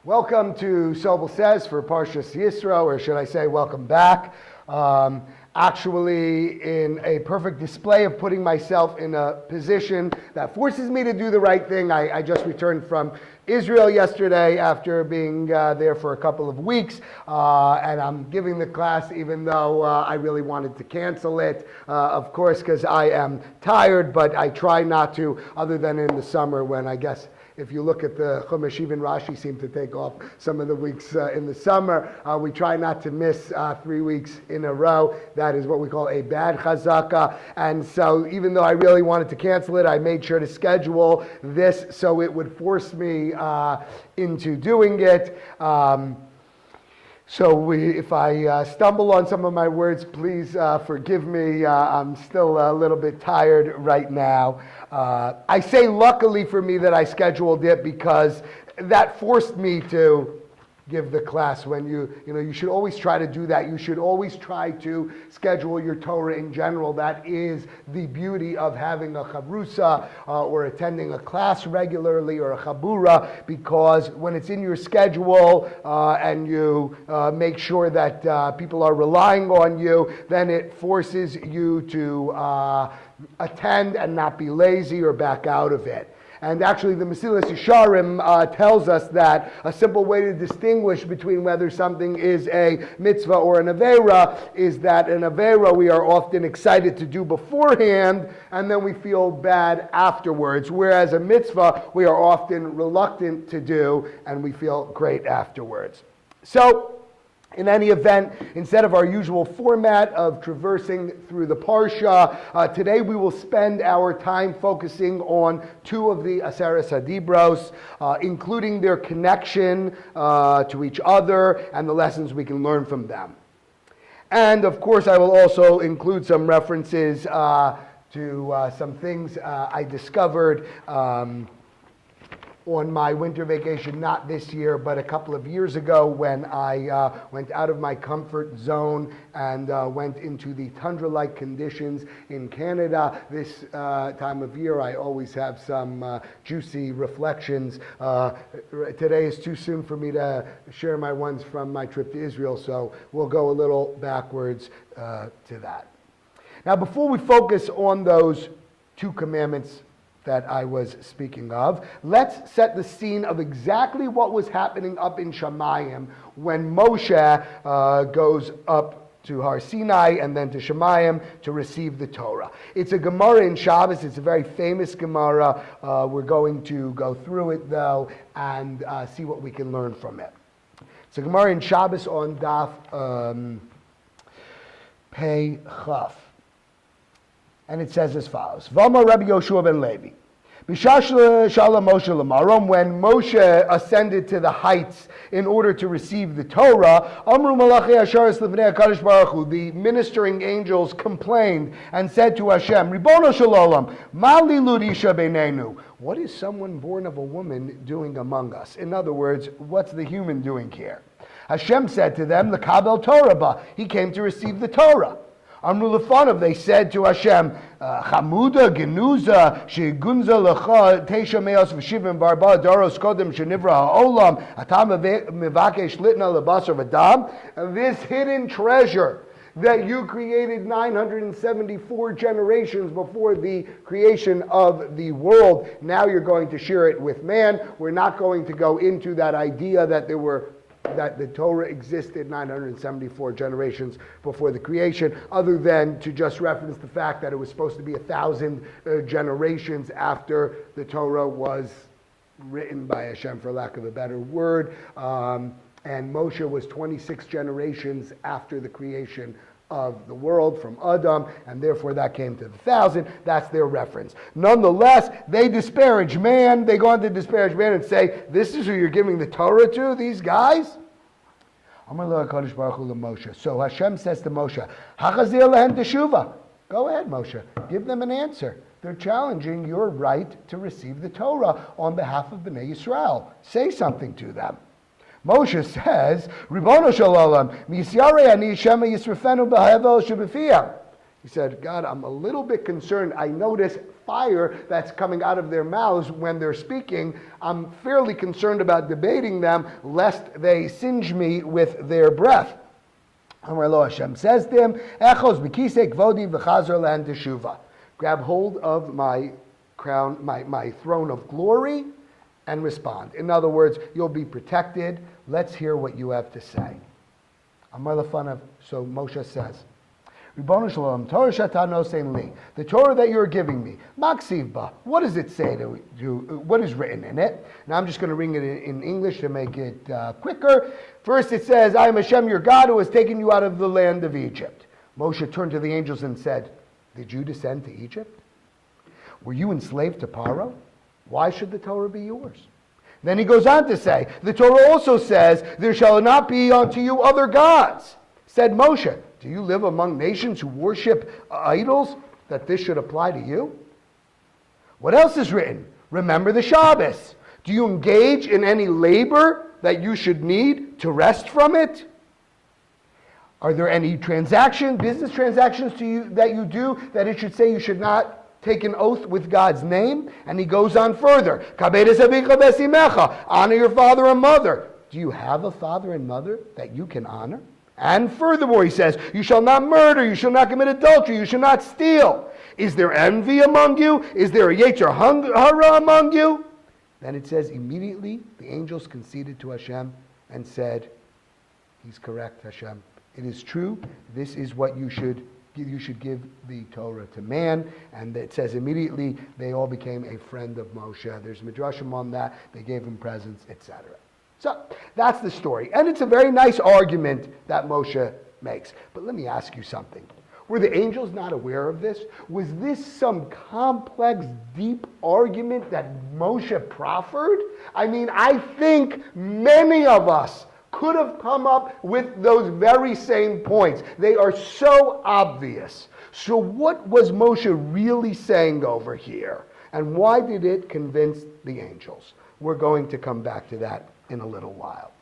Welcome to Sobol Says for Parshas Yisro, or should I say welcome back. Actually, in a perfect display of putting myself in a position that forces me to do the right thing. I just returned from Israel yesterday after being there for a couple of weeks, and I'm giving the class even though I really wanted to cancel it, of course, because I am tired, but I try not to, other than in the summer when I guess if you look at the Chumash, even Rashi seemed to take off some of the weeks in the summer. We try not to miss 3 weeks in a row. That is what we call a bad chazaka. And so even though I really wanted to cancel it, I made sure to schedule this so it would force me into doing it. If I stumble on some of my words, please forgive me. I'm still a little bit tired right now. I say luckily for me that I scheduled it because that forced me to give the class. When you should always try to do that. You should always try to schedule your Torah in general. That is the beauty of having a chavrusa or attending a class regularly or a chabura, because when it's in your schedule and you make sure that people are relying on you, then it forces you to attend and not be lazy or back out of it. And actually, the Mesilas Yesharim tells us that a simple way to distinguish between whether something is a mitzvah or an avera is that an avera we are often excited to do beforehand, and then we feel bad afterwards. Whereas a mitzvah we are often reluctant to do, and we feel great afterwards. So, in any event, instead of our usual format of traversing through the Parsha, today we will spend our time focusing on two of the Aseres Hadibros, including their connection to each other and the lessons we can learn from them. And of course, I will also include some references to some things I discovered on my winter vacation, not this year, but a couple of years ago when I went out of my comfort zone and went into the tundra-like conditions in Canada. This time of year, I always have some juicy reflections. Today is too soon for me to share my ones from my trip to Israel, so we'll go a little backwards to that. Now, before we focus on those two commandments that I was speaking of, let's set the scene of exactly what was happening up in Shamayim when Moshe goes up to Har Sinai and then to Shamayim to receive the Torah. It's a Gemara in Shabbos. It's a very famous Gemara. We're going to go through it though and see what we can learn from it. It's a Gemara in Shabbos on Daf Pei Chaf. And it says as follows: V'amar Rabbi Yoshua ben Levi, B'shash shala Moshe l'marom, when Moshe ascended to the heights in order to receive the Torah, Amru Malachei Asharis Lefnei HaKadosh Baruch Hu, the ministering angels complained and said to Hashem, Ribono shel olam, ma lilud isha beinenu? What is someone born of a woman doing among us? In other words, what's the human doing here? Hashem said to them, L'kabel Torah ba, he came to receive the Torah. Amru Lefanov, they said to Hashem, Chamuda genuza shegunza lecha teisha meos v'shivim barba daros kodem shenivra ha'olam atam mevakesh litna lebasar v'dam. This hidden treasure that you created 974 generations before the creation of the world, now you're going to share it with man. We're not going to go into that idea that the Torah existed 974 generations before the creation, other than to just reference the fact that it was supposed to be 1,000 generations after the Torah was written by Hashem, for lack of a better word. And Moshe was 26 generations after the creation of the world from Adam, and therefore that came to the 1,000. That's their reference. Nonetheless, they disparage man. They go on to disparage man and say, this is who you're giving the Torah to, these guys? So Hashem says to Moshe, go ahead, Moshe, give them an answer. They're challenging your right to receive the Torah on behalf of Bnei Yisrael. Say something to them. Moshe says, Ribono shel olam, misyarei ani shema yisrafenu b'havel shebefiyah. He said, God, I'm a little bit concerned. I notice fire that's coming out of their mouths when they're speaking. I'm fairly concerned about debating them, lest they singe me with their breath. Amar lo, Hashem says to him, Echos b'kisei kvodi v'chazor le'en teshuva. Grab hold of my crown, my throne of glory, and respond. In other words, you'll be protected. Let's hear what you have to say. Amar lefanav, so Moshe says, Ribono Shalom, Torah shata nosein li. The Torah that you're giving me, maksiv ba. What does it say to you? What is written in it? Now I'm just going to read it in English to make it quicker. First it says, I am Hashem your God who has taken you out of the land of Egypt. Moshe turned to the angels and said, did you descend to Egypt? Were you enslaved to Paro? Why should the Torah be yours? Then he goes on to say, the Torah also says, there shall not be unto you other gods. Said Moshe, do you live among nations who worship idols, that this should apply to you? What else is written? Remember the Shabbos. Do you engage in any labor that you should need to rest from it? Are there any business transactions that you do that it should say you should not take an oath with God's name? And he goes on further. Honor your father and mother. Do you have a father and mother that you can honor? And furthermore, he says, you shall not murder, you shall not commit adultery, you shall not steal. Is there envy among you? Is there a yetzer hara among you? Then it says, immediately the angels conceded to Hashem and said, he's correct, Hashem. It is true. This is what you should give the Torah to man. And it says immediately they all became a friend of Moshe. There's midrashim on that. They gave him presents, etc. So that's the story. And it's a very nice argument that Moshe makes. But let me ask you something. Were the angels not aware of this? Was this some complex, deep argument that Moshe proffered? I mean, I think many of us could have come up with those very same points. They are so obvious. So what was Moshe really saying over here? And why did it convince the angels? We're going to come back to that in a little while.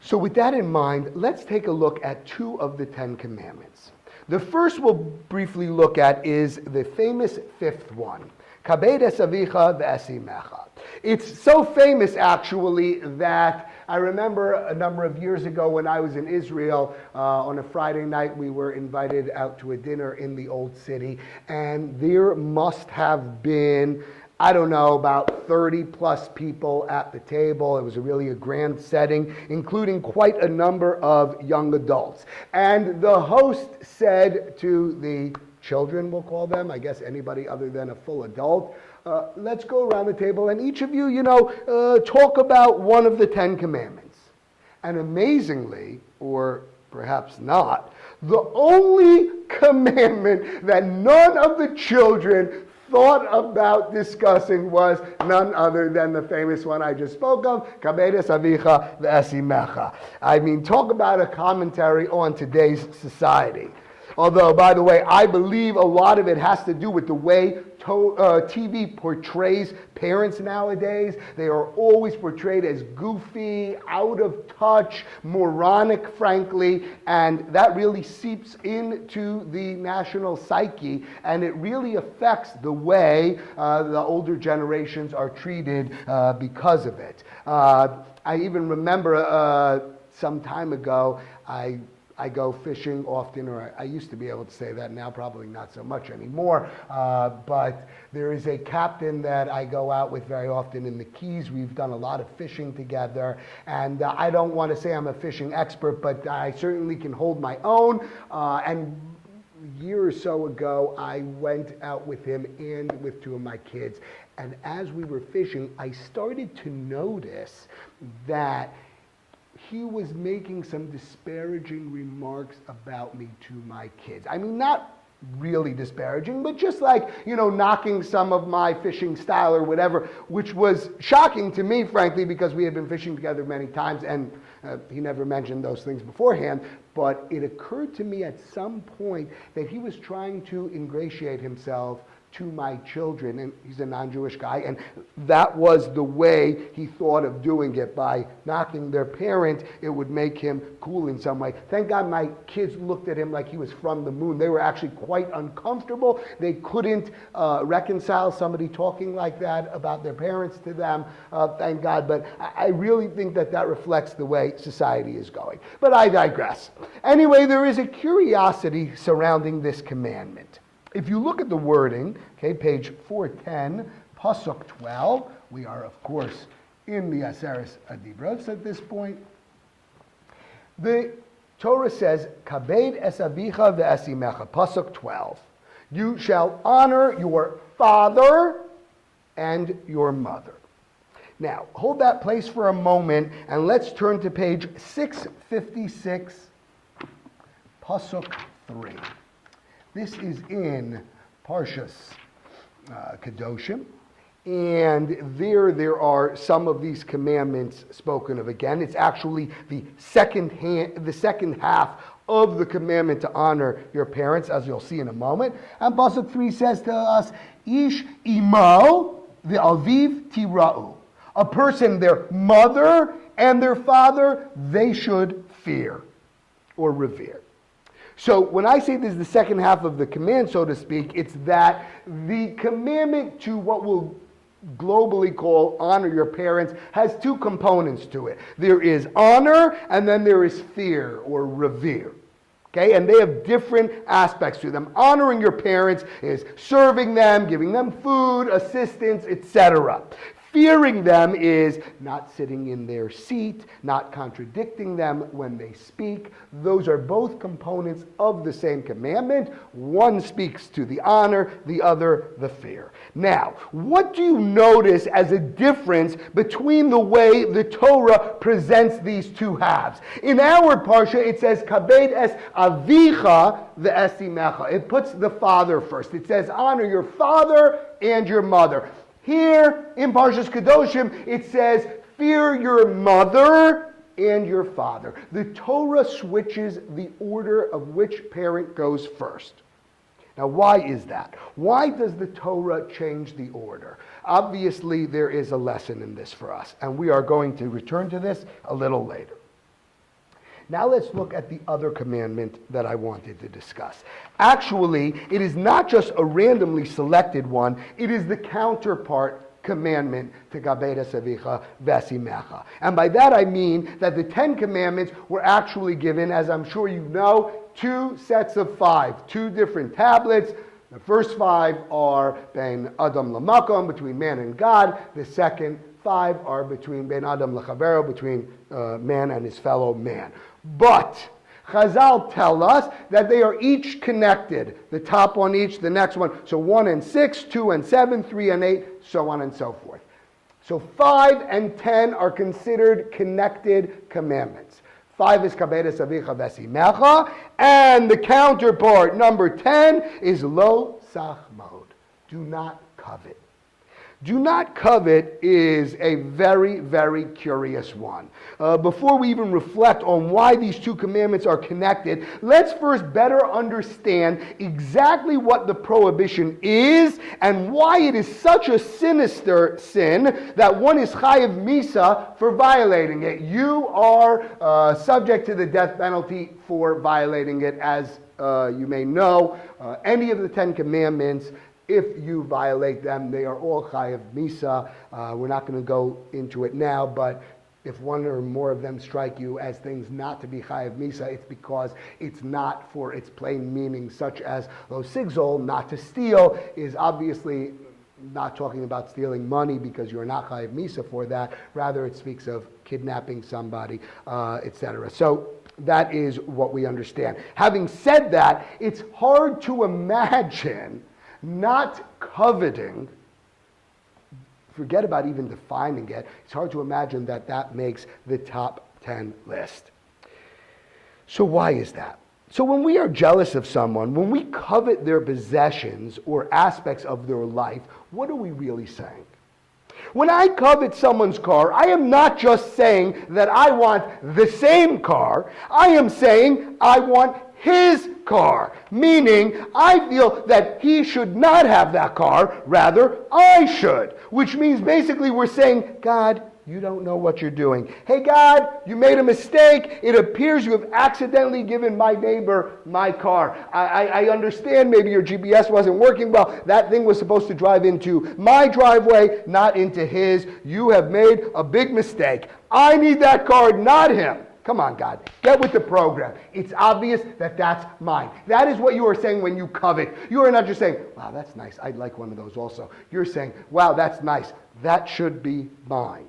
So with that in mind, let's take a look at two of the Ten Commandments. The first we'll briefly look at is the famous fifth one. Kabed es avicha v'esimecha. It's so famous, actually, that I remember a number of years ago when I was in Israel, on a Friday night, we were invited out to a dinner in the Old City, and there must have been, I don't know, about 30 plus people at the table. It was really a grand setting, including quite a number of young adults. And the host said to the children, we'll call them, I guess anybody other than a full adult, let's go around the table and each of you, talk about one of the Ten Commandments. And amazingly, or perhaps not, the only commandment that none of the children thought about discussing was none other than the famous one I just spoke of, Kabed es avicha v'esimecha. I mean, talk about a commentary on today's society. Although, by the way, I believe a lot of it has to do with the way TV portrays parents nowadays. They are always portrayed as goofy, out of touch, moronic, frankly, and that really seeps into the national psyche, and it really affects the way the older generations are treated because of it. I even remember some time ago, I go fishing often, or I used to be able to say that, now probably not so much anymore, but there is a captain that I go out with very often in the Keys. We've done a lot of fishing together, and I don't want to say I'm a fishing expert, but I certainly can hold my own, and a year or so ago, I went out with him and with two of my kids, and as we were fishing, I started to notice that he was making some disparaging remarks about me to my kids. I mean, not really disparaging, but just like, knocking some of my fishing style or whatever, which was shocking to me, frankly, because we had been fishing together many times, and he never mentioned those things beforehand. But it occurred to me at some point that he was trying to ingratiate himself to my children. And he's a non-Jewish guy, and that was the way he thought of doing it. By knocking their parent, it would make him cool in some way. Thank God my kids looked at him like he was from the moon. They were actually quite uncomfortable. They couldn't reconcile somebody talking like that about their parents to them, thank God. But I really think that reflects the way society is going. But I digress. Anyway, there is a curiosity surrounding this commandment. If you look at the wording, okay, page 410, Pasuk 12, we are, of course, in the Aseres Adibros at this point. The Torah says, Kabed es avicha ve'esimecha, Pasuk 12. You shall honor your father and your mother. Now, hold that place for a moment, and let's turn to page 656, Pasuk 3. This is in Parshas Kedoshim, and there are some of these commandments spoken of again. It's actually the second half of the commandment to honor your parents, as you'll see in a moment. And Pasuk 3 says to us, Ish imo ve'aviv tira'u. A person, their mother and their father, they should fear or revere. So when I say this is the second half of the command, so to speak, it's that the commandment to what we'll globally call honor your parents has two components to it. There is honor, and then there is fear or revere. Okay, and they have different aspects to them. Honoring your parents is serving them, giving them food, assistance, etc. Fearing them is not sitting in their seat, not contradicting them when they speak. Those are both components of the same commandment. One speaks to the honor, the other the fear. Now, what do you notice as a difference between the way the Torah presents these two halves? In our Parsha, it says, Kabed es avicha ve'esimecha. It puts the father first. It says, honor your father and your mother. Here in Parshas Kedoshim, it says, fear your mother and your father. The Torah switches the order of which parent goes first. Now, why is that? Why does the Torah change the order? Obviously, there is a lesson in this for us, and we are going to return to this a little later. Now let's look at the other commandment that I wanted to discuss. Actually, it is not just a randomly selected one, it is the counterpart commandment to Kabed es avicha ve'esimecha. And by that I mean that the 10 commandments were actually given, as I'm sure you know, 2 sets of 5, 2 different tablets. The first 5 are ben Adam lamakom, between man and God. The second 5 are between ben Adam lechavero, between man and his fellow man. But Chazal tell us that they are each connected. The top one each, the next one. So 1 and 6, 2 and 7, 3 and 8, so on and so forth. So 5 and 10 are considered connected commandments. 5 is Kabed es avicha ve'esimecha, and the counterpart, number 10, is lo sachmod. Do not covet. Do not covet is a very, very curious one. Before we even reflect on why these 2 commandments are connected, let's first better understand exactly what the prohibition is and why it is such a sinister sin that one is chayav misa for violating it. You are subject to the death penalty for violating it, as you may know. Any of the 10 commandments, if you violate them, they are all chayav misa. We're not going to go into it now, but if one or more of them strike you as things not to be chayav misa, it's because it's not for its plain meaning, such as lo sigzol, not to steal, is obviously not talking about stealing money because you're not chayav misa for that. Rather, it speaks of kidnapping somebody, etc. So that is what we understand. Having said that, it's hard to imagine not coveting. Forget about even defining it. It's hard to imagine that makes the top 10 list. So why is that? So when we are jealous of someone, when we covet their possessions or aspects of their life, what are we really saying? When I covet someone's car, I am not just saying that I want the same car. I am saying I want his car, meaning I feel that he should not have that car, rather I should. Which means basically we're saying, God, you don't know what you're doing. Hey God, you made a mistake. It appears you have accidentally given my neighbor my car. I understand maybe your GPS wasn't working well. That thing was supposed to drive into my driveway, not into his. You have made a big mistake. I need that car, not him. Come on, God. Get with the program. It's obvious that that's mine. That is what you are saying when you covet. You are not just saying, wow, that's nice. I'd like one of those also. You're saying, wow, that's nice. That should be mine.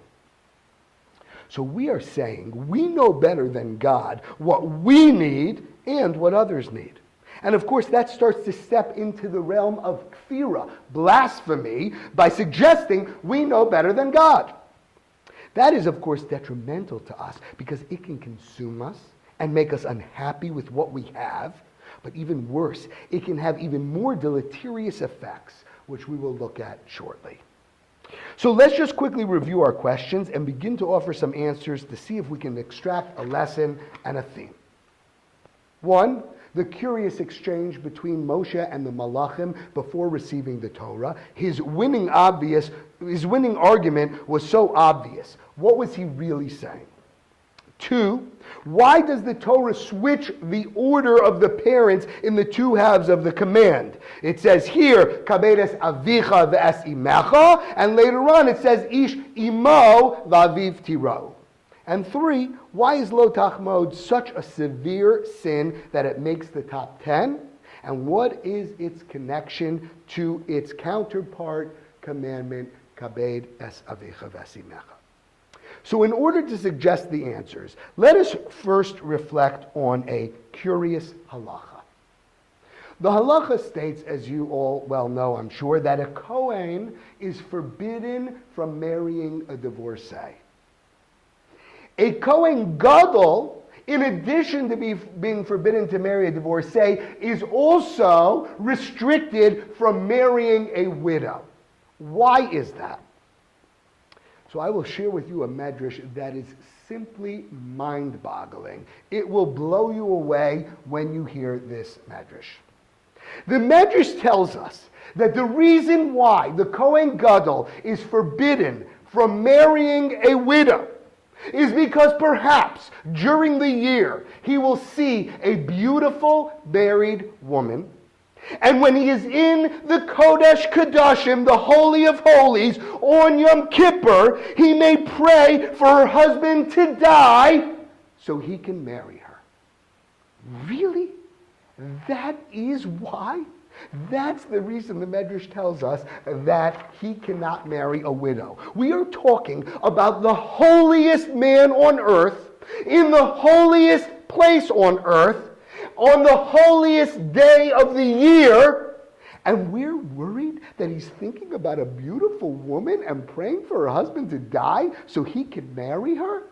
So we are saying we know better than God what we need and what others need. And of course that starts to step into the realm of kfira, blasphemy, by suggesting we know better than God. That is of course detrimental to us because it can consume us and make us unhappy with what we have. But even worse, it can have even more deleterious effects, which we will look at shortly. So let's just quickly review our questions and begin to offer some answers to see if we can extract a lesson and a theme. 1, the curious exchange between Moshe and the Malachim before receiving the Torah. His winning argument was so obvious. What was he really saying? 2, why does the Torah switch the order of the parents in the two halves of the command? It says here, Kabedes avicha ve'es imecha, and later on it says, Ish imo v'aviv tiro. And 3, why is lo tachmod such a severe sin that it makes the top 10? And what is its connection to its counterpart commandment, Kabed es avicha ve'es imecha? So in order to suggest the answers, let us first reflect on a curious halacha. The halacha states, as you all well know, I'm sure, that a Kohen is forbidden from marrying a divorcee. A Kohen Gadol, in addition to being forbidden to marry a divorcee, is also restricted from marrying a widow. Why is that? So I will share with you a medrash that is simply mind-boggling. It will blow you away when you hear this medrash. The medrash tells us that the reason why the Kohen Gadol is forbidden from marrying a widow is because perhaps during the year he will see a beautiful married woman. And when he is in the Kodesh Kodashim, the Holy of Holies, on Yom Kippur, he may pray for her husband to die so he can marry her. Really? That is why? That's the reason the Medrash tells us that he cannot marry a widow. We are talking about the holiest man on earth, in the holiest place on earth, on the holiest day of the year, and we're worried that he's thinking about a beautiful woman and praying for her husband to die so he can marry her?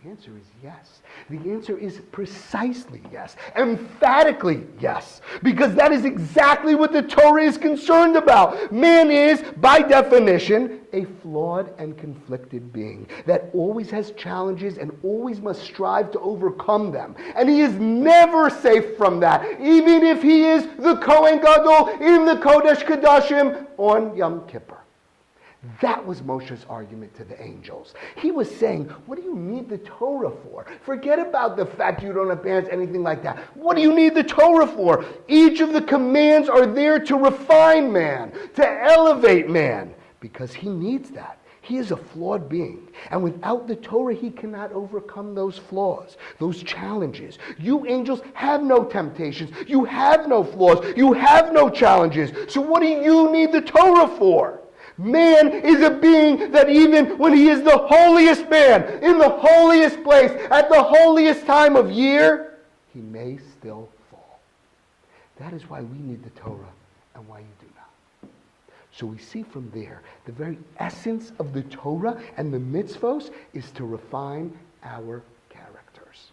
The answer is yes. The answer is precisely yes. Emphatically yes. Because that is exactly what the Torah is concerned about. Man is, by definition, a flawed and conflicted being that always has challenges and always must strive to overcome them. And he is never safe from that, even if he is the Kohen Gadol in the Kodesh Kodashim on Yom Kippur. That was Moshe's argument to the angels. He was saying, what do you need the Torah for? Forget about the fact you don't have parents, anything like that. What do you need the Torah for? Each of the commands are there to refine man, to elevate man, because he needs that. He is a flawed being. And without the Torah, he cannot overcome those flaws, those challenges. You angels have no temptations. You have no flaws. You have no challenges. So what do you need the Torah for? Man is a being that even when he is the holiest man, in the holiest place, at the holiest time of year, he may still fall. That is why we need the Torah and why you do not. So we see from there, the very essence of the Torah and the mitzvos is to refine our characters.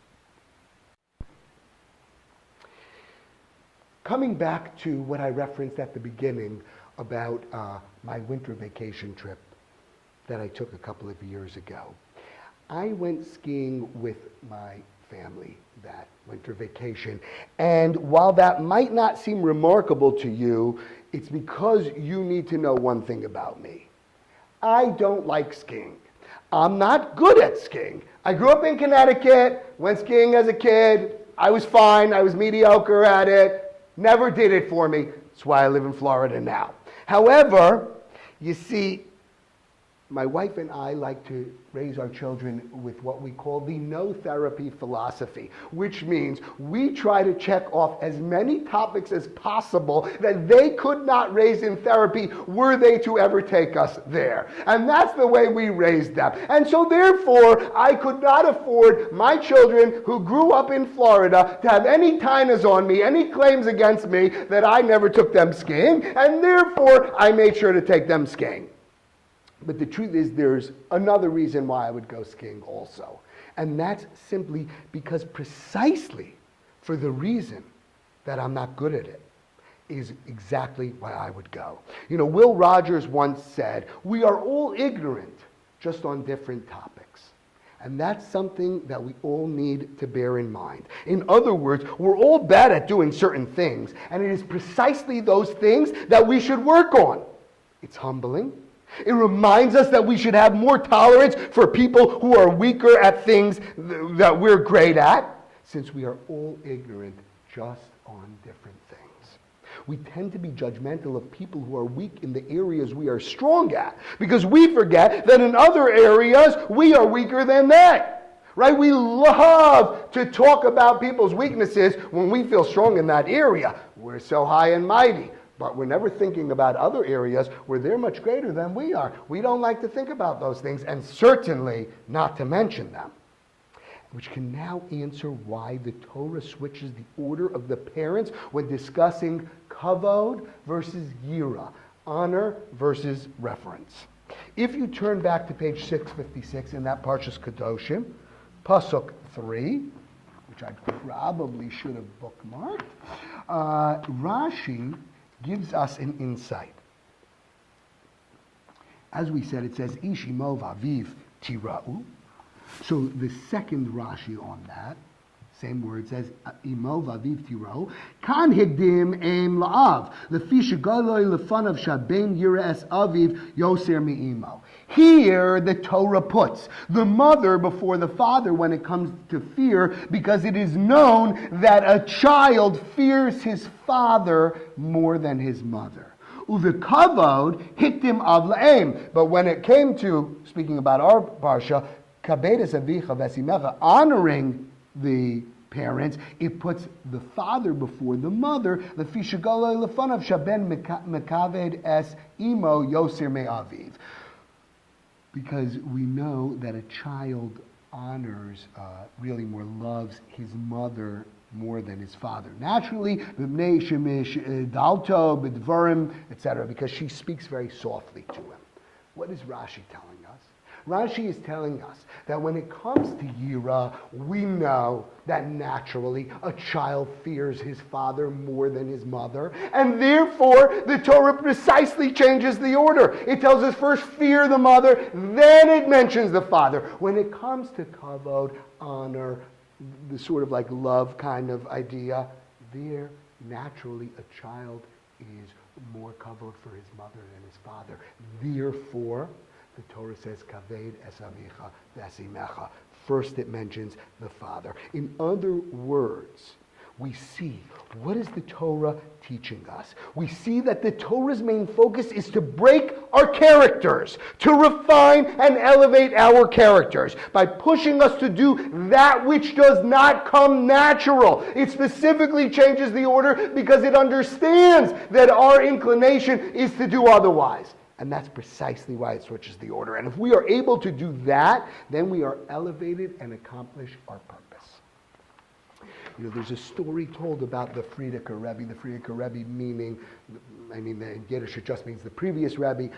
Coming back to what I referenced at the beginning about my winter vacation trip that I took a couple of years ago. I went skiing with my family that winter vacation. And while that might not seem remarkable to you, it's because you need to know one thing about me. I don't like skiing. I'm not good at skiing. I grew up in Connecticut, went skiing as a kid. I was fine. I was mediocre at it. Never did it for me. That's why I live in Florida now. However, you see, my wife and I like to raise our children with what we call the no therapy philosophy, which means we try to check off as many topics as possible that they could not raise in therapy were they to ever take us there. And that's the way we raised them. And so therefore, I could not afford my children who grew up in Florida to have any tainas on me, any claims against me that I never took them skiing, and therefore I made sure to take them skiing. But the truth is, there's another reason why I would go skiing also. And that's simply because precisely for the reason that I'm not good at it is exactly why I would go. You know, Will Rogers once said, we are all ignorant, just on different topics. And that's something that we all need to bear in mind. In other words, we're all bad at doing certain things, and it is precisely those things that we should work on. It's humbling. It reminds us that we should have more tolerance for people who are weaker at things that we're great at, since we are all ignorant just on different things. We tend to be judgmental of people who are weak in the areas we are strong at, because we forget that in other areas we are weaker than they. Right? We love to talk about people's weaknesses when we feel strong in that area. We're so high and mighty. But we're never thinking about other areas where they're much greater than we are. We don't like to think about those things, and certainly not to mention them. Which can now answer why the Torah switches the order of the parents when discussing kavod versus yira, honor versus reverence. If you turn back to page 656 in that Parshas Kedoshim, Pasuk 3, which I probably should have bookmarked, Rashi gives us an insight. As we said, it says, Ishimo vaviv tira'u. So the second Rashi on that, same word, says, Imo vaviv tira'u. Kan higdim aim la'av. Lefi shegoloi lefanav shaben yira'es aviv yoser mi'imo. Here the Torah puts the mother before the father when it comes to fear, because it is known that a child fears his father more than his mother. Uvikavod hiktim av la'em. But when it came to, speaking about our Parsha, kabedes avicha vesimecha, honoring the parents, it puts the father before the mother. Lefi shegoloi lefanav shaben mekaved es imo yoser me'aviv. Because we know that a child honors, really more loves his mother more than his father. Naturally, dalto, b'dvarim, etc., because she speaks very softly to him. What is Rashi telling us? Rashi is telling us that when it comes to Yira, we know that naturally a child fears his father more than his mother, and therefore the Torah precisely changes the order. It tells us first fear the mother, then it mentions the father. When it comes to kavod, honor, the sort of like love kind of idea, there naturally a child is more kavod for his mother than his father. Therefore, the Torah says, Kaved es avicha v'esimecha. First it mentions the father. In other words, we see, what is the Torah teaching us? We see that the Torah's main focus is to break our characters, to refine and elevate our characters by pushing us to do that which does not come natural. It specifically changes the order because it understands that our inclination is to do otherwise. And that's precisely why it switches the order. And if we are able to do that, then we are elevated and accomplish our purpose. You know, there's a story told about the Frierdiker Rebbe. The Frierdiker Rebbe meaning, in Yiddish it just means the previous Rebbe.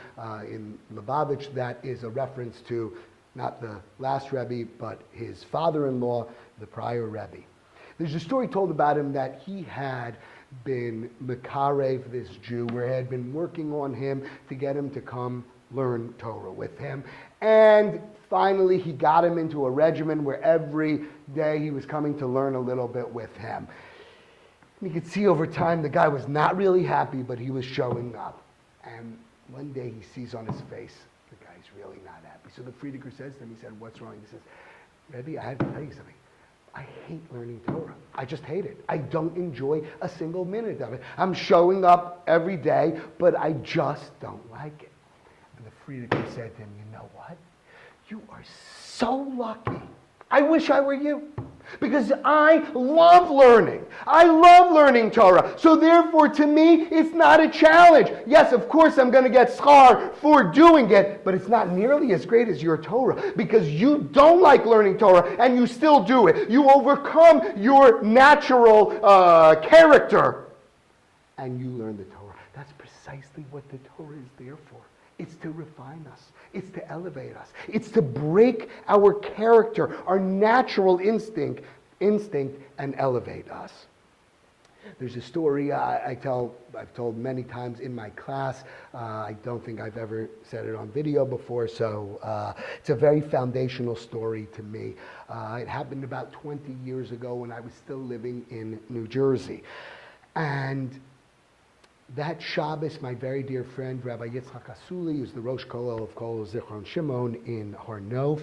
In Lubavitch, that is a reference to not the last Rebbe, but his father-in-law, the prior Rebbe. There's a story told about him that he had been mekarev this Jew, where he had been working on him to get him to come learn Torah with him. And finally he got him into a regimen where every day he was coming to learn a little bit with him. You could see over time the guy was not really happy, but he was showing up. And one day he sees on his face, the guy's really not happy. So the Friediger says to him, he said, "What's wrong?" He says, "Rebbe, I have to tell you something. I hate learning Torah. I just hate it. I don't enjoy a single minute of it. I'm showing up every day, but I just don't like it." And the Friediger said to him, "You know what? You are so lucky. I wish I were you. Because I love learning. I love learning Torah. So therefore, to me, it's not a challenge. Yes, of course, I'm going to get schar for doing it, but it's not nearly as great as your Torah because you don't like learning Torah and you still do it. You overcome your natural character and you learn the Torah. That's precisely what the Torah is there for. It's to refine us. It's to elevate us. It's to break our character, our natural instinct, and elevate us. There's a story I've told many times in my class. I don't think I've ever said it on video before, so it's a very foundational story to me. It happened about 20 years ago when I was still living in New Jersey. And that Shabbos, my very dear friend, Rabbi Yitzchak Asuli, who's the Rosh Kollel of Kol Zichron Shimon in Har Nof,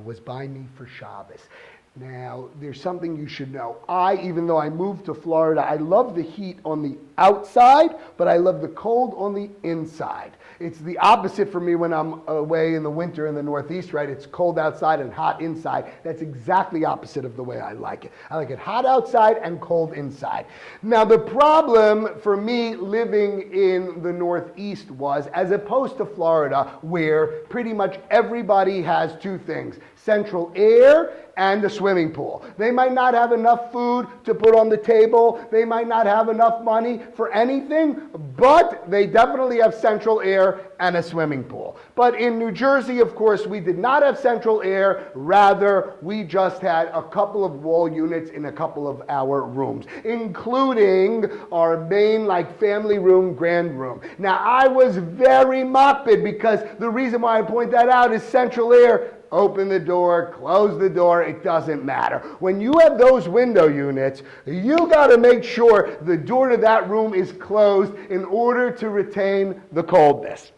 was by me for Shabbos. Now, there's something you should know. Even though I moved to Florida, I love the heat on the outside, but I love the cold on the inside. It's the opposite for me when I'm away in the winter in the Northeast, right? It's cold outside and hot inside. That's exactly opposite of the way I like it. I like it hot outside and cold inside. Now, the problem for me living in the Northeast was, as opposed to Florida, where pretty much everybody has two things: central air and a swimming pool. They might not have enough food to put on the table. They might not have enough money for anything, but they definitely have central air and a swimming pool. But in New Jersey, of course, we did not have central air. Rather, we just had a couple of wall units in a couple of our rooms, including our main family room, grand room. Now, I was very makpid because the reason why I point that out is central air. Open the door, close the door, it doesn't matter. When you have those window units, you got to make sure the door to that room is closed in order to retain the coldness.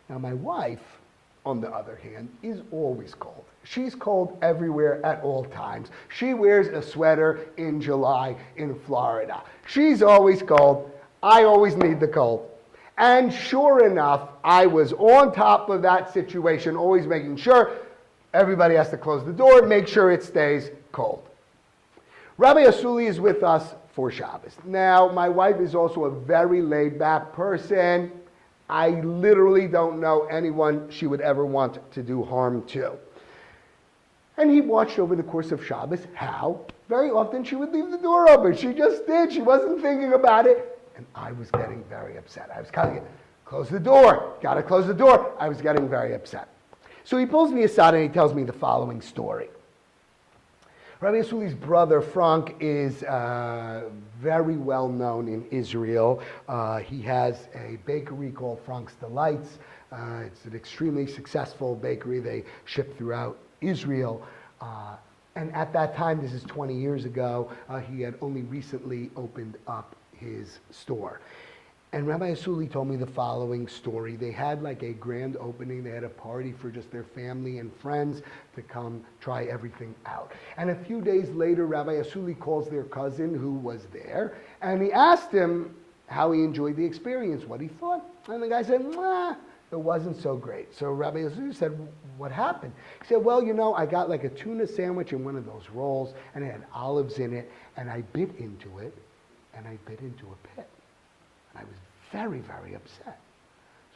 Now, my wife, on the other hand, is always cold. She's cold everywhere at all times. She wears a sweater in July in Florida. She's always cold. I always need the cold. And sure enough, I was on top of that situation, always making sure everybody has to close the door, make sure it stays cold. Rabbi Asuli is with us for Shabbos. Now, my wife is also a very laid-back person. I literally don't know anyone she would ever want to do harm to. And he watched over the course of Shabbos how very often she would leave the door open. She just did. She wasn't thinking about it. And I was getting very upset. I was telling him, close the door. Got to close the door. I was getting very upset. So he pulls me aside and he tells me the following story. Rabbi Asuli's brother, Frank, is very well known in Israel. He has a bakery called Frank's Delights. It's an extremely successful bakery. They ship throughout Israel. And at that time, this is 20 years ago, he had only recently opened up his store. And Rabbi Asuli told me the following story. They had a grand opening. They had a party for just their family and friends to come try everything out. And a few days later, Rabbi Asuli calls their cousin who was there, and he asked him how he enjoyed the experience, what he thought. And the guy said, it wasn't so great. So Rabbi Asuli said, what happened? He said, well, I got a tuna sandwich in one of those rolls, and it had olives in it, and I bit into it, and I bit into a pit. And I was very, very upset.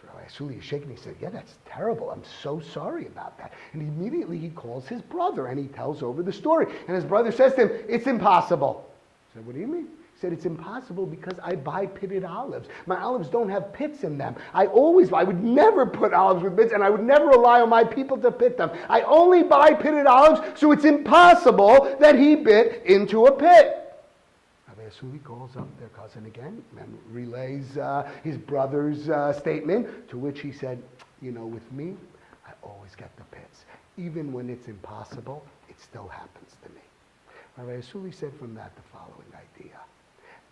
So Rabbi Asuli is shaking. He said, yeah, that's terrible. I'm so sorry about that. And immediately he calls his brother and he tells over the story. And his brother says to him, it's impossible. I said, what do you mean? He said, it's impossible because I buy pitted olives. My olives don't have pits in them. I would never put olives with pits, and I would never rely on my people to pit them. I only buy pitted olives, so it's impossible that he bit into a pit. Asuli calls up their cousin again and relays his brother's statement, to which he said, with me, I always get the pits. Even when it's impossible, it still happens to me. Rabbi Asuli said from that the following idea.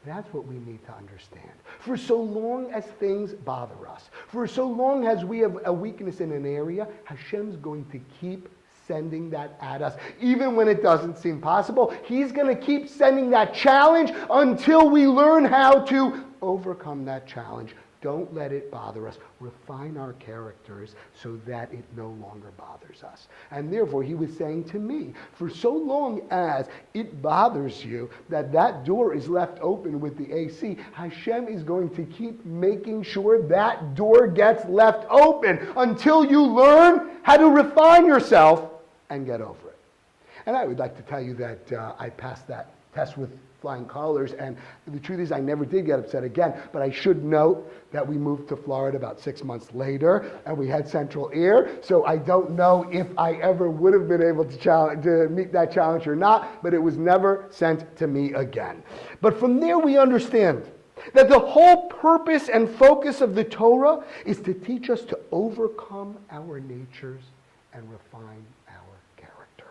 That's what we need to understand. For so long as things bother us, for so long as we have a weakness in an area, Hashem's going to keep sending that at us. Even when it doesn't seem possible, He's going to keep sending that challenge until we learn how to overcome that challenge. Don't let it bother us. Refine our characters so that it no longer bothers us. And therefore, he was saying to me, for so long as it bothers you that that door is left open with the AC, Hashem is going to keep making sure that door gets left open until you learn how to refine yourself and get over it. And I would like to tell you that I passed that test with flying colors, and the truth is I never did get upset again, but I should note that we moved to Florida about 6 months later, and we had central air, so I don't know if I ever would have been able to meet that challenge or not, but it was never sent to me again. But from there we understand that the whole purpose and focus of the Torah is to teach us to overcome our natures and refine our character.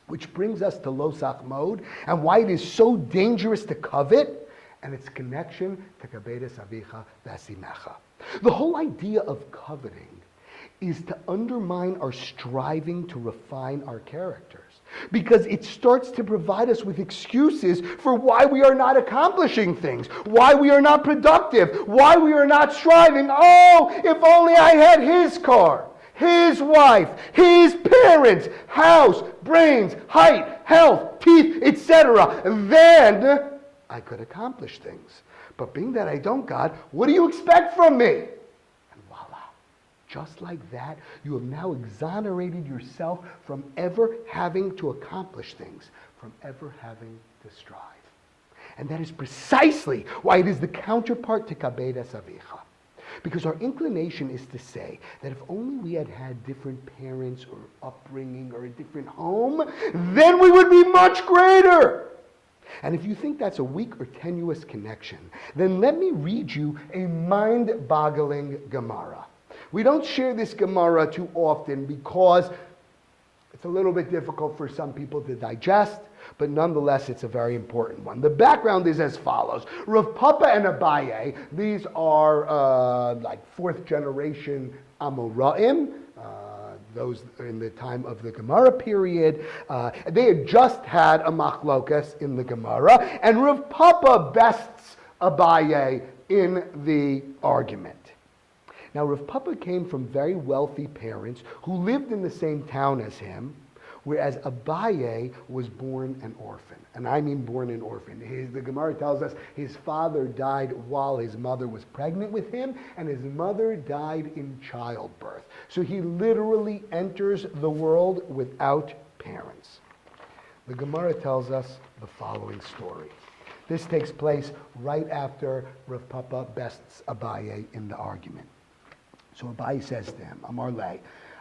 Which brings us to Losach mode and why it is so dangerous to covet and its connection to Kabedes Avicha Vasimecha. The whole idea of coveting is to undermine our striving to refine our characters because it starts to provide us with excuses for why we are not accomplishing things, why we are not productive, why we are not striving. Oh, if only I had his car, his wife, his parents, house, brains, height, health, teeth, etc. Then I could accomplish things. But being that I don't, God, what do you expect from me? And voila. Just like that, you have now exonerated yourself from ever having to accomplish things, from ever having to strive. And that is precisely why it is the counterpart to Kabedes Avicha. Because our inclination is to say that if only we had had different parents or upbringing or a different home, then we would be much greater. And if you think that's a weak or tenuous connection, then let me read you a mind-boggling Gemara. We don't share this Gemara too often because it's a little bit difficult for some people to digest, but nonetheless, it's a very important one. The background is as follows. Rav Papa and Abaye, these are like fourth generation Amoraim, those in the time of the Gemara period. They had just had a machlokas in the Gemara, and Rav Papa bests Abaye in the argument. Now, Rav Papa came from very wealthy parents who lived in the same town as him, whereas Abaye was born an orphan. And I mean born an orphan. The Gemara tells us his father died while his mother was pregnant with him, and his mother died in childbirth. So he literally enters the world without parents. The Gemara tells us the following story. This takes place right after Rav Papa bests Abaye in the argument. So Abaye says to him, Amar le,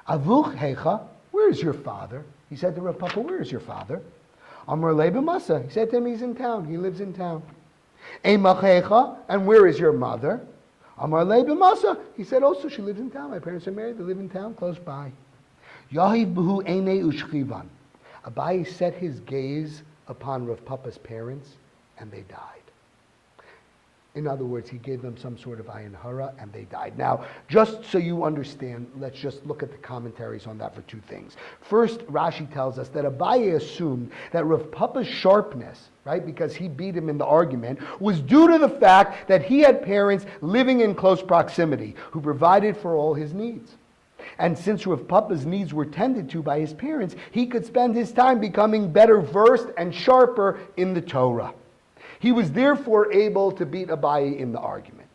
Avuch hecha, where is your father? He said to Rav Papa, where is your father? Amar le b'masa. He said to him, he's in town. He lives in town. Eimach hecha, and where is your mother? Amar le b'masa. He said, also she lives in town. My parents are married. They live in town close by. Yahiv b'hu einei ushchivan. Abaye set his gaze upon Rav Papa's parents, and they died. In other words, he gave them some sort of ayin hara, and they died. Now, just so you understand, let's just look at the commentaries on that for two things. First, Rashi tells us that Abaye assumed that Rav Papa's sharpness, right, because he beat him in the argument, was due to the fact that he had parents living in close proximity who provided for all his needs. And since Rav Papa's needs were tended to by his parents, he could spend his time becoming better versed and sharper in the Torah. He was therefore able to beat Abaye in the argument.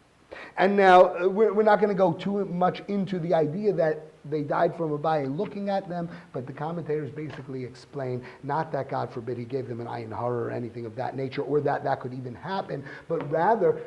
And now, we're not going to go too much into the idea that they died from Abaye looking at them, but the commentators basically explain, not that, God forbid, he gave them an ayin hara or anything of that nature, or that could even happen, but rather,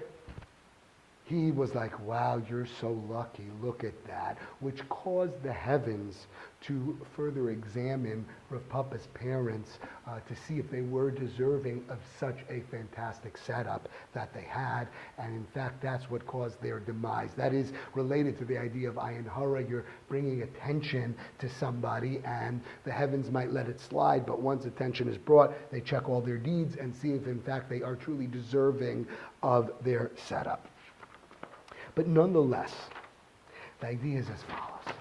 he was like, wow, you're so lucky, look at that, which caused the heavens to further examine Rav Papa's parents to see if they were deserving of such a fantastic setup that they had. And in fact, that's what caused their demise. That is related to the idea of ayin hara. You're bringing attention to somebody and the heavens might let it slide, but once attention is brought, they check all their deeds and see if in fact they are truly deserving of their setup. But nonetheless, the idea is as follows.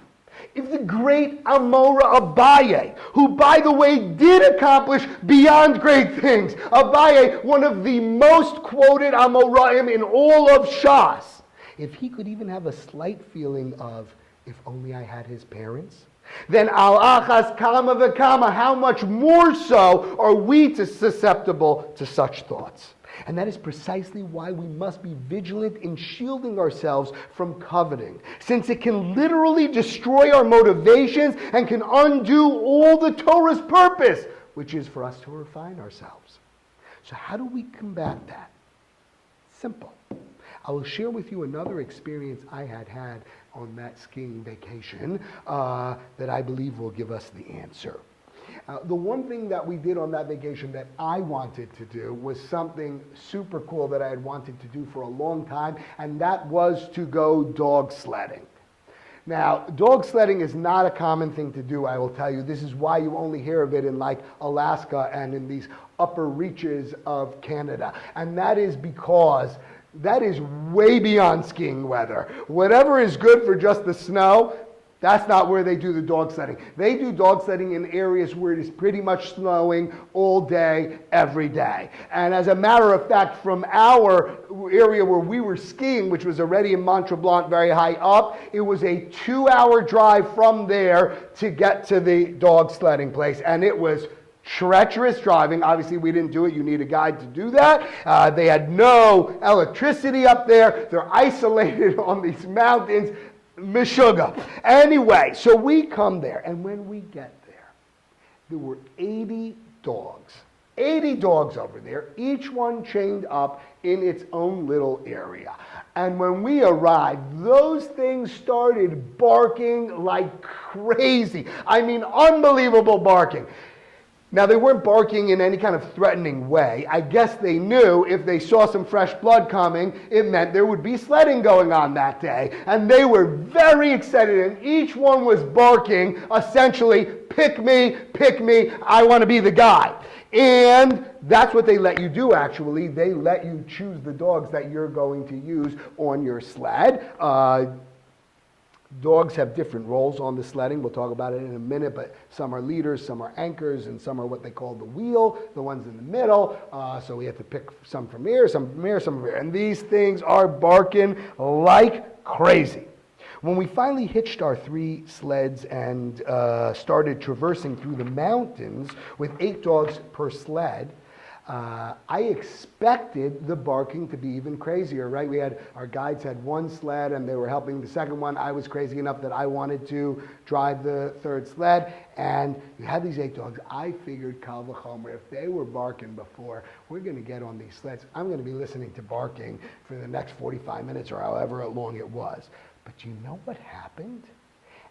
If the great Amora Abaye, who by the way did accomplish beyond great things, Abaye, one of the most quoted Amoraim in all of Shas, if he could even have a slight feeling of, if only I had his parents, then al achas kama v'kama, how much more so are we susceptible to such thoughts? And that is precisely why we must be vigilant in shielding ourselves from coveting, since it can literally destroy our motivations and can undo all the Torah's purpose, which is for us to refine ourselves. So how do we combat that? Simple. I will share with you another experience I had on that skiing vacation that I believe will give us the answer. The one thing that we did on that vacation that I wanted to do was something super cool that I had wanted to do for a long time, and that was to go dog sledding. Now, dog sledding is not a common thing to do, I will tell you. This is why you only hear of it in like Alaska and in these upper reaches of Canada. And that is because that is way beyond skiing weather. Whatever is good for just the snow, that's not where they do the dog sledding. They do dog sledding in areas where it is pretty much snowing all day, every day. And as a matter of fact, from our area where we were skiing, which was already in Mont Tremblant, very high up, it was a 2-hour drive from there to get to the dog sledding place. And it was treacherous driving. Obviously, we didn't do it. You need a guide to do that. They had no electricity up there. They're isolated on these mountains. Meshuggah. Anyway, so we come there, and when we get there were 80 dogs. 80 dogs over there, each one chained up in its own little area. And when we arrived, those things started barking like crazy. I mean, unbelievable barking. Now, they weren't barking in any kind of threatening way. I guess they knew if they saw some fresh blood coming, it meant there would be sledding going on that day. And they were very excited, and each one was barking, essentially, pick me, I want to be the guy. And that's what they let you do, actually. They let you choose the dogs that you're going to use on your sled. Dogs have different roles on the sledding. We'll talk about it in a minute, but some are leaders, some are anchors, and some are what they call the wheel, the ones in the middle. So we have to pick some from here, some from here, some from here. And these things are barking like crazy. When we finally hitched our 3 sleds and started traversing through the mountains with 8 dogs per sled, I expected the barking to be even crazier, right? Our guides had 1 sled and they were helping the second one. I was crazy enough that I wanted to drive the 3rd sled, and you had these 8 dogs. I figured, Kal v'chomer, if they were barking before, we're going to get on these sleds. I'm going to be listening to barking for the next 45 minutes or however long it was. But you know what happened?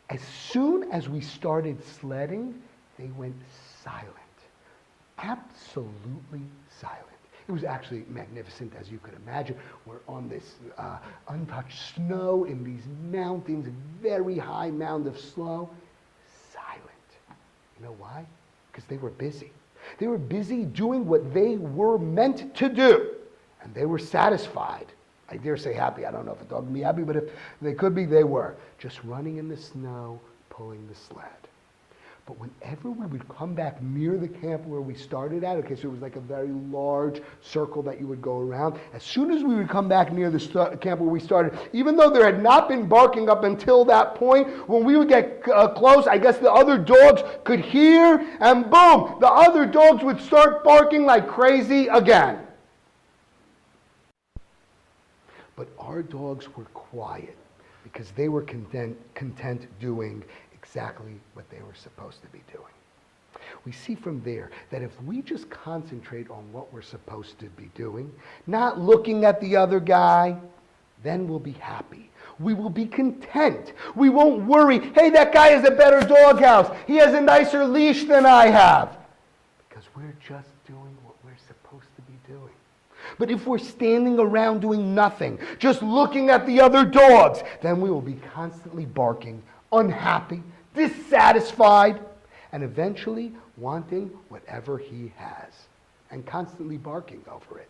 As soon as we started sledding, they went silent. Absolutely silent. It was actually magnificent, as you could imagine. We're on this untouched snow in these mountains, a very high mound of snow. Silent. You know why? Because they were busy. They were busy doing what they were meant to do. And they were satisfied. I dare say happy. I don't know if a dog would be happy, but if they could be, they were. Just running in the snow, pulling the sled. But whenever we would come back near the camp where we started at, okay, so it was like a very large circle that you would go around. As soon as we would come back near the camp where we started, even though there had not been barking up until that point, when we would get close, I guess the other dogs could hear, and boom, the other dogs would start barking like crazy again. But our dogs were quiet because they were content doing exactly what they were supposed to be doing. We see from there that if we just concentrate on what we're supposed to be doing, not looking at the other guy, then we'll be happy. We will be content. We won't worry, hey, that guy has a better doghouse. He has a nicer leash than I have. Because we're just doing what we're supposed to be doing. But if we're standing around doing nothing, just looking at the other dogs, then we will be constantly barking, unhappy, dissatisfied, and eventually wanting whatever he has, and constantly barking over it.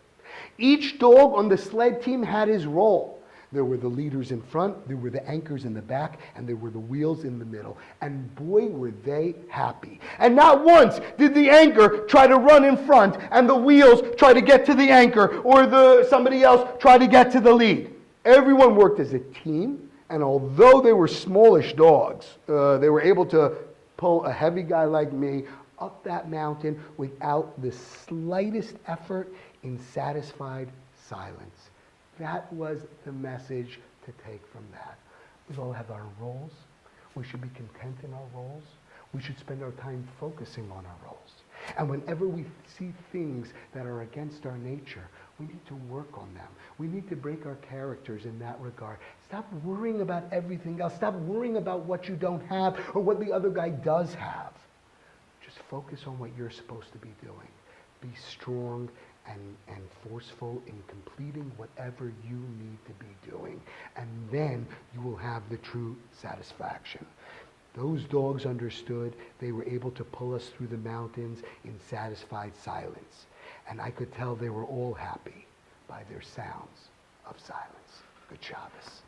Each dog on the sled team had his role. There were the leaders in front, there were the anchors in the back, and there were the wheels in the middle. And boy, were they happy. And not once did the anchor try to run in front and the wheels try to get to the anchor, or somebody else try to get to the lead. Everyone worked as a team, and although they were smallish dogs, they were able to pull a heavy guy like me up that mountain without the slightest effort, in satisfied silence. That was the message to take from that. We all have our roles. We should be content in our roles. We should spend our time focusing on our roles. And whenever we see things that are against our nature, we need to work on them. We need to break our characters in that regard. Stop worrying about everything else. Stop worrying about what you don't have or what the other guy does have. Just focus on what you're supposed to be doing. Be strong and forceful in completing whatever you need to be doing. And then you will have the true satisfaction. Those dogs understood. They were able to pull us through the mountains in satisfied silence. And I could tell they were all happy by their sounds of silence. Good Shabbos.